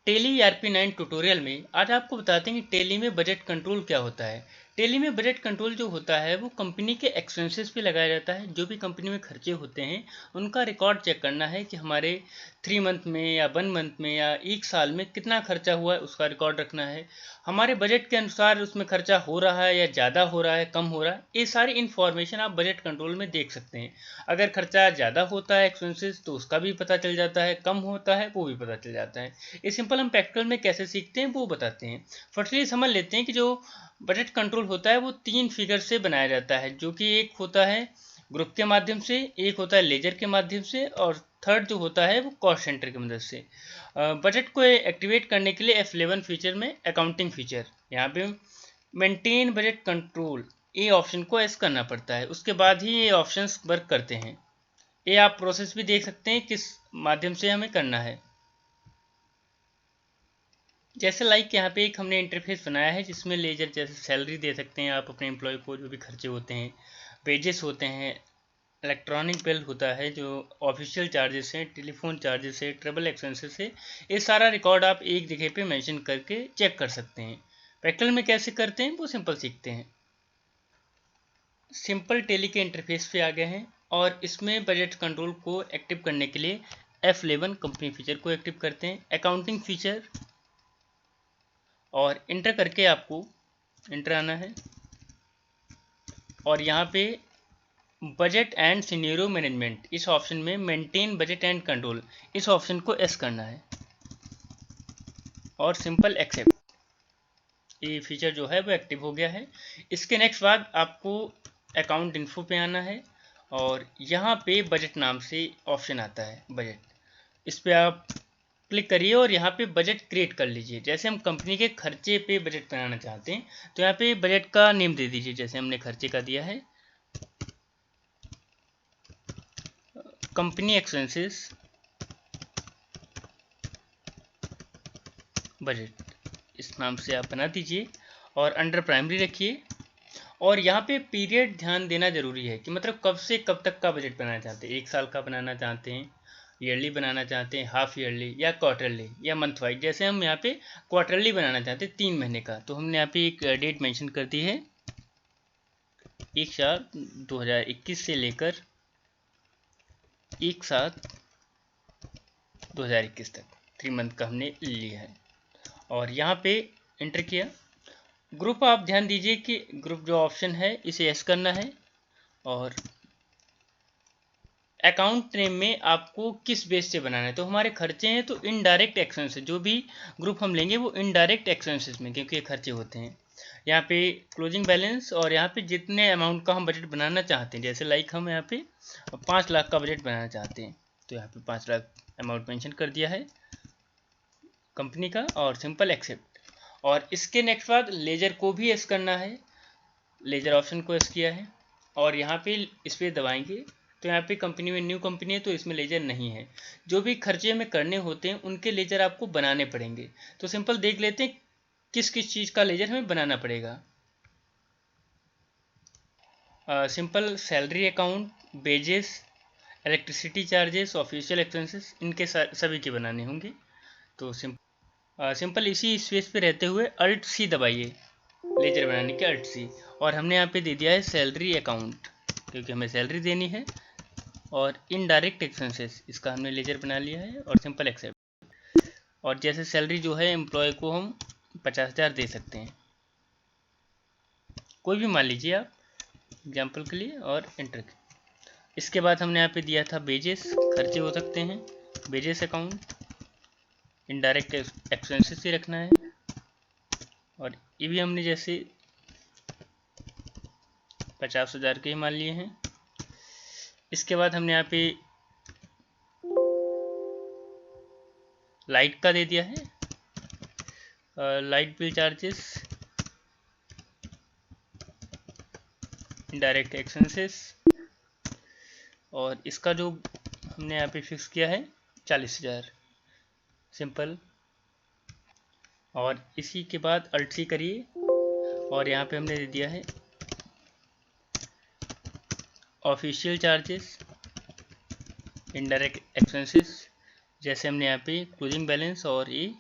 Tele ERP9 tutorial में आज आपको बताते हैं कि टेली में बजट कंट्रोल क्या होता है। टेली में बजट कंट्रोल जो होता है वो कंपनी के एक्सपेंसेस पे लगाया जाता है। जो भी कंपनी में खर्चे होते हैं उनका रिकॉर्ड चेक करना है कि हमारे 3 मंथ में या 1 मंथ में या 1 साल में कितना खर्चा हुआ है, उसका रिकॉर्ड रखना है। हमारे बजट के अनुसार उसमें खर्चा हो रहा है या ज़्यादा हो रहा है, कम हो रहा है, ये सारी इन्फॉर्मेशन आप बजट कंट्रोल में देख सकते हैं। अगर खर्चा ज़्यादा होता है एक्सपेंसेस तो उसका भी पता चल जाता है, कम होता है वो भी पता चल जाता है। ये सिंपल हम प्रैक्टिकल में कैसे सीखते हैं वो बताते हैं। फर्स्टली समझ लेते हैं कि जो बजट कंट्रोल होता है वो 3 फिगर से बनाया जाता है, जो कि एक होता है ग्रुप के माध्यम से, एक होता है लेजर के माध्यम से, और थर्ड जो होता है वो कॉस्ट सेंटर की मदद से। बजट को एक्टिवेट करने के लिए F11 फीचर में अकाउंटिंग फीचर, यहाँ पे मेंटेन बजट कंट्रोल, ये ऑप्शन को एस करना पड़ता है, उसके बाद ही ये ऑप्शंस वर्क करते हैं। ये आप प्रोसेस भी देख सकते हैं किस माध्यम से हमें करना है। जैसे लाइक यहाँ पे एक हमने इंटरफेस बनाया है जिसमें लेजर जैसे सैलरी दे सकते हैं आप अपने एम्प्लॉय को, जो भी खर्चे होते हैं, वेजेस होते हैं, इलेक्ट्रॉनिक बिल होता है, जो ऑफिशियल चार्जेस हैं, टेलीफोन चार्जेस है, ट्रेवल एक्सपेंसेस है, ये सारा रिकॉर्ड आप एक जगह पे मेंशन करके चेक कर सकते हैं। प्रैक्टिकल में कैसे करते हैं वो सिंपल सीखते हैं। सिंपल टेली के इंटरफेस पे आ गए हैं और इसमें बजट कंट्रोल को एक्टिव करने के लिए F11 कंपनी फीचर को एक्टिव करते हैं, अकाउंटिंग फीचर, और इंटर करके आपको इंटर आना है और यहाँ पे बजट एंड सिनेरियो मैनेजमेंट, इस ऑप्शन में मेंटेन बजट एंड कंट्रोल, इस ऑप्शन को एस करना है और सिंपल एक्सेप्ट। ये फीचर जो है वो एक्टिव हो गया है। इसके नेक्स्ट बाद आपको अकाउंट इन्फो पे आना है और यहाँ पे बजट नाम से ऑप्शन आता है बजट, इस पर आप क्लिक करिए और यहाँ पे बजट क्रिएट कर लीजिए। जैसे हम कंपनी के खर्चे पे बजट बनाना चाहते हैं तो यहाँ पे बजट का नेम दे दीजिए, जैसे हमने खर्चे का दिया है कंपनी एक्सपेंसेस बजट, इस नाम से आप बना दीजिए और अंडर प्राइमरी रखिए। और यहाँ पे पीरियड ध्यान देना जरूरी है कि मतलब कब से कब तक का बजट बनाना चाहते हैं, 1 साल का बनाना चाहते हैं, ईयरली बनाना चाहते हैं, हाफ ईयरली या क्वार्टरली या मंथ वाइज। जैसे हम यहाँ पे क्वार्टरली बनाना चाहते हैं 3 महीने का, तो हमने यहाँ पे एक डेट मेंशन कर दी है 1/7/2021 से लेकर 1/7/2021 तक, 3 मंथ का हमने लिया है और यहाँ पे इंटर किया। ग्रुप आप ध्यान दीजिए कि ग्रुप जो ऑप्शन है इसे यस करना है और अकाउंट नेम में आपको किस बेस से बनाना है। तो हमारे खर्चे हैं तो इनडायरेक्ट एक्सपेंसेस, जो भी ग्रुप हम लेंगे वो इनडायरेक्ट एक्सपेंसेस में, क्योंकि ये खर्चे होते हैं। यहाँ पे क्लोजिंग बैलेंस और यहाँ पे जितने अमाउंट का हम बजट बनाना चाहते हैं, जैसे लाइक हम यहाँ पे 5 लाख का बजट बनाना चाहते हैं तो यहाँ पे 5 लाख अमाउंट मेंशन कर दिया है कंपनी का और सिंपल एक्सेप्ट। और इसके नेक्स्ट बाद लेजर को भी एस करना है, लेजर ऑप्शन को एस किया है और यहाँ पे इस पर दबाएंगे तो यहाँ पे कंपनी में न्यू कंपनी है तो इसमें लेजर नहीं है। जो भी खर्चे हमें करने होते हैं उनके लेजर आपको बनाने पड़ेंगे। तो सिंपल देख लेते हैं किस किस चीज़ का लेजर हमें बनाना पड़ेगा। Simple salary account, wages, electricity charges, official expenses, इनके सभी के बनाने होंगे। तो सिंपल इसी स्पेस पे रहते हुए अल्ट सी दबाइए लेजर बनाने के, अल्ट सी, और हमने यहाँ पे दे दिया है सैलरी अकाउंट क्योंकि हमें सैलरी देनी है, और इनडायरेक्ट एक्सपेंसेस इसका हमने लेजर बना लिया है और सिंपल एक्सेप्ट। और जैसे सैलरी जो है एम्प्लॉय को हम 50,000 दे सकते हैं, कोई भी मान लीजिए आप एग्जाम्पल के लिए, और इंटर। इसके बाद हमने यहाँ पे दिया था वेजेस, खर्चे हो सकते हैं, वेजेस अकाउंट, इनडायरेक्ट एक्सपेंसेस ही रखना है और ये भी हमने जैसे 50,000 के ही मान लिए हैं। इसके बाद हमने यहाँ पे लाइट का दे दिया है, light bill charges, indirect expenses, और इसका जो हमने यहाँ पे फिक्स किया है 40,000 सिंपल। और इसी के बाद अल्ट सी करिए और यहाँ पे हमने दे दिया है ऑफिशियल चार्जेस, इनडायरेक्ट एक्सपेंसेस, जैसे हमने यहाँ पे क्लोजिंग बैलेंस और ये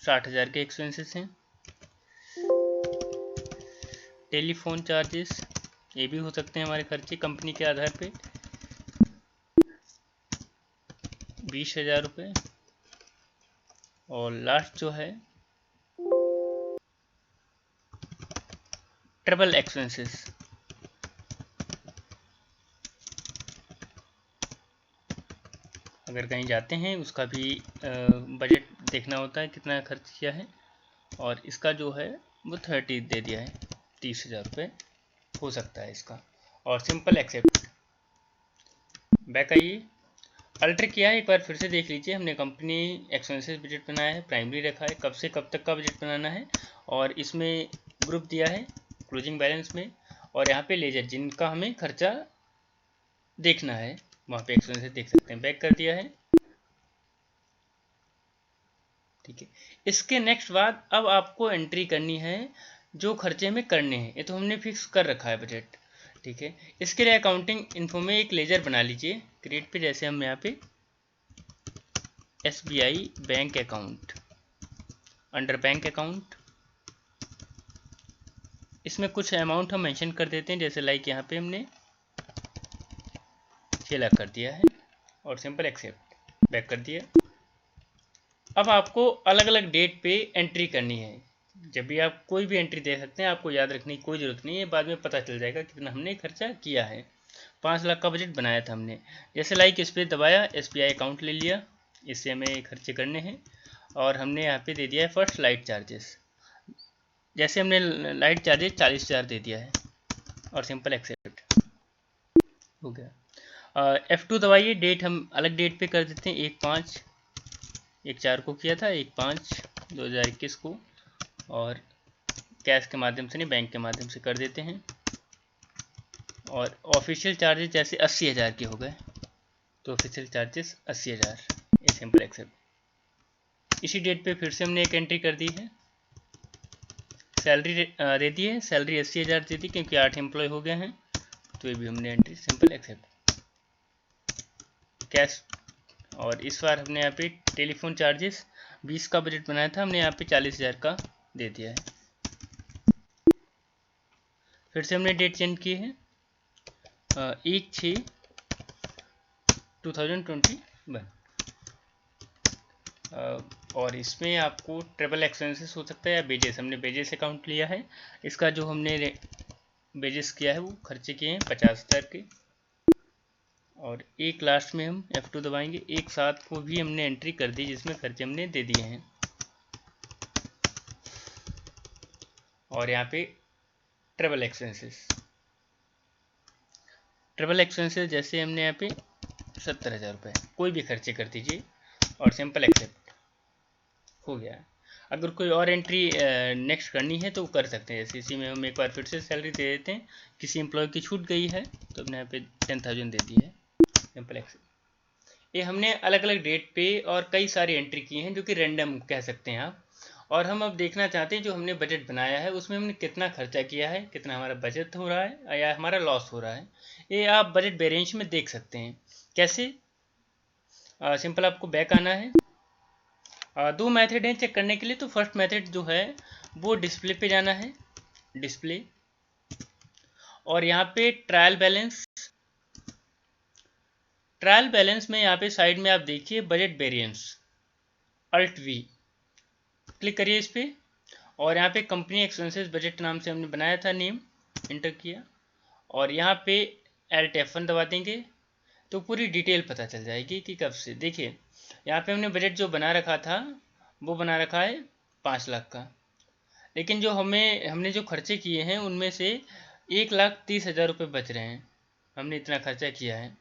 60,000 के एक्सपेंसेस हैं। टेलीफोन चार्जेस ये भी हो सकते हैं हमारे खर्चे कंपनी के आधार पे, 20,000 रुपये। और लास्ट जो है ट्रैवल एक्सपेंसेस, अगर कहीं जाते हैं उसका भी बजट देखना होता है कितना खर्च किया है, और इसका जो है वो 30 दे दिया है, 30,000 रुपये हो सकता है इसका। और सिंपल एक्सेप्ट। बैक आइए, अल्टर किया है, एक बार फिर से देख लीजिए। हमने कंपनी एक्सपेंसेस बजट बनाया है, प्राइमरी रखा है, कब से कब तक का बजट बनाना है, और इसमें ग्रुप दिया है क्लोजिंग बैलेंस में, और यहाँ पे लेजर जिनका हमें खर्चा देखना है वहाँ पे एक्सपेंसेस देख सकते हैं। बैक कर दिया है, ठीक है। इसके नेक्स्ट बाद अब आपको एंट्री करनी है जो खर्चे में करने हैं, ये तो हमने फिक्स कर रखा है बजट, ठीक है। इसके लिए अकाउंटिंग इन्फो में एक लेजर बना लीजिए क्रिएट पे, जैसे हम यहाँ पे SBI bank account, under bank account, इसमें कुछ अमाउंट हम मेंशन कर देते हैं, जैसे लाइक यहाँ पे हमने 6 लाख कर दिया है, और सिंपल एक्सेप्ट, बैक कर दिया। अब आपको अलग अलग डेट पे एंट्री करनी है। जब भी आप कोई भी एंट्री दे सकते हैं, आपको याद रखने की कोई ज़रूरत नहीं है, बाद में पता चल जाएगा कितना हमने खर्चा किया है। 5 लाख का बजट बनाया था हमने, जैसे लाइक इस पर दबाया, SBI अकाउंट ले लिया, इससे हमें खर्चे करने हैं, और हमने यहाँ पे दे दिया है फर्स्ट लाइट चार्जेस, जैसे हमने लाइट चार्जेस 40,000 दे दिया है, और सिंपल एक्सेप्ट हो गया। F2 दबाइए, डेट हम अलग डेट पे कर देते हैं, 1/5, 1/4 को किया था, 1/5/2021 को, और कैश के माध्यम से नहीं बैंक के माध्यम से कर देते हैं। और ऑफिशियल चार्जेस जैसे 80,000 के हो गए, तो ऑफिशियल चार्जेस 80,000, ये सिंपल एक्सेप्ट। इसी डेट पे फिर से हमने एक एंट्री कर दी है, सैलरी दे दी है, सैलरी 80,000 दे दी क्योंकि 8 एम्प्लॉय हो गए हैं, तो ये भी हमने एंट्री सिंपल एक्सेप्ट। कैश, और इस बार हमने यहाँ पे टेलीफोन चार्जेस 20 का बजट बनाया था, हमने यहाँ पे 40,000 का दे दिया है। फिर से हमने डेट चेंज की है, 1/6/2021, और इसमें आपको ट्रेवल एक्सपेंसेस हो सकता है या बेजेस, हमने बेजेस अकाउंट लिया है, इसका जो हमने बेजेस किया है वो खर्चे किए हैं 50,000 के। और एक लास्ट में हम F2 दबाएंगे, एक साथ को भी हमने एंट्री कर दी जिसमें खर्चे हमने दे दिए हैं, और यहाँ पे ट्रेवल एक्सपेंसेस, जैसे हमने यहाँ पे 70,000 रुपये, कोई भी खर्चे कर दीजिए, और सिंपल एक्सेप्ट हो गया। अगर कोई और एंट्री नेक्स्ट करनी है तो कर सकते हैं, जैसे इसी में हम एक बार फिर से सैलरी दे देते हैं, किसी एम्प्लॉय की छूट गई है तो हमने यहाँ पे 10,000 दे दी है, सिंपल एक्सेप्ट। ये हमने अलग अलग डेट पे और कई सारी एंट्री की हैं जो कि रैंडम कह सकते हैं आप। और हम अब देखना चाहते हैं जो हमने बजट बनाया है उसमें हमने कितना खर्चा किया है, कितना हमारा बचत हो रहा है या हमारा लॉस हो रहा है, ये आप बजट वेरिएंस में देख सकते हैं। कैसे? सिंपल आपको बैक आना है, दो मेथड हैं चेक करने के लिए। तो फर्स्ट मेथड जो है वो डिस्प्ले पे जाना है, डिस्प्ले, और यहाँ पे ट्रायल बैलेंस में यहाँ पे साइड में आप देखिए budget variance, alt V click करिए इस पर, और यहाँ पे कंपनी एक्सपेंसेस बजट नाम से हमने बनाया था, नेम इंटर किया, और यहाँ पे Alt F1 दबा देंगे तो पूरी डिटेल पता चल जाएगी कि कब से। देखिए यहाँ पे हमने बजट जो बना रखा था वो बना रखा है 5 लाख का, लेकिन जो हमने जो खर्चे किए हैं उनमें से 1,30,000 रुपये बच रहे हैं, हमने इतना खर्चा किया है।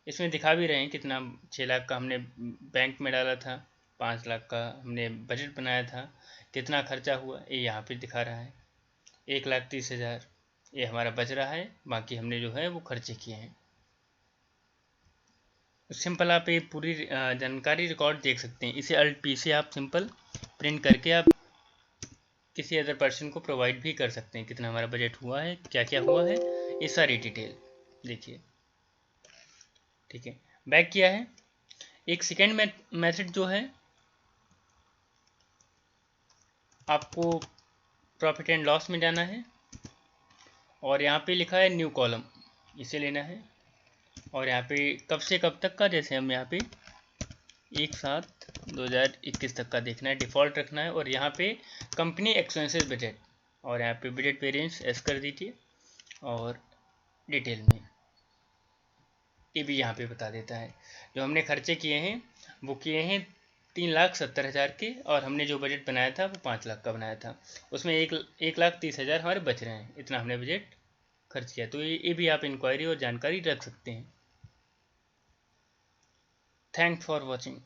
इसमें दिखा भी रहे हैं कितना, 6 लाख का हमने बैंक में डाला था, 5 लाख का हमने बजट बनाया था, कितना खर्चा हुआ ये यहाँ पे दिखा रहा है, 1,30,000 ये हमारा बच रहा है, बाकी हमने जो है वो खर्चे किए हैं। सिंपल आप ये पूरी जानकारी रिकॉर्ड देख सकते हैं। इसे अल्ट P से आप सिंपल प्रिंट करके आप किसी अदर पर्सन को प्रोवाइड भी कर सकते हैं, कितना हमारा बजट हुआ है, क्या क्या हुआ है, ये सारी डिटेल देखिए, ठीक है। बैक किया है। एक सेकेंड मेथड जो है आपको प्रॉफिट एंड लॉस में जाना है और यहाँ पे लिखा है न्यू कॉलम, इसे लेना है और यहाँ पे कब से कब तक का, जैसे हम यहाँ पे 1/7/2021 तक का देखना है, डिफ़ॉल्ट रखना है और यहाँ पे कंपनी एक्सपेंसेस बजट और यहाँ पे बजट वेरिएंस एस कर दीजिए और डिटेल में ये भी यहाँ पे बता देता है। जो हमने खर्चे किए हैं वो किए हैं 3,70,000 के और हमने जो बजट बनाया था वो 5 लाख का बनाया था, उसमें 1,30,000 हमारे बच रहे हैं, इतना हमने बजट खर्च किया। तो ये भी आप इंक्वायरी और जानकारी रख सकते हैं। Thanks for watching.